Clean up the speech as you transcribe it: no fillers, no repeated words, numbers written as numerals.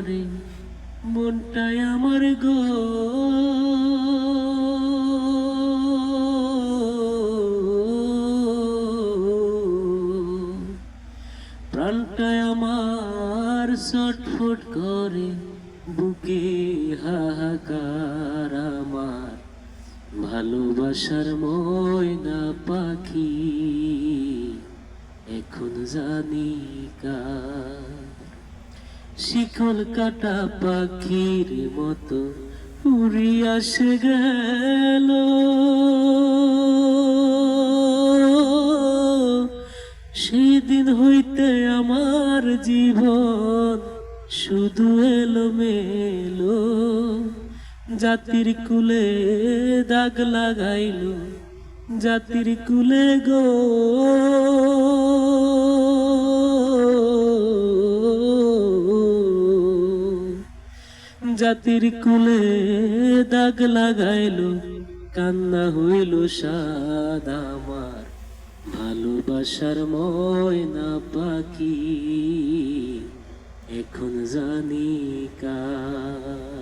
করে মনটাই আমার গো, প্রাণটাই আমার ছটফট করে, বুকে হাহাকার আমার ভালোবাসার ময়না পাখি এখন জানি কার। শিকল কাটা পাখির মতো উড়িয়া সে গেল, সেদিন হইতে আমার জীবন শুধু এলোমেলো, জাতির কুলে দাগ লাগাইল জাতির কুলে গো, জাতির কুলে দাগ লাগাইল, কান্না হইল সাদ আমার ভালোবাসার ময়না পাখি এখন জানি কার।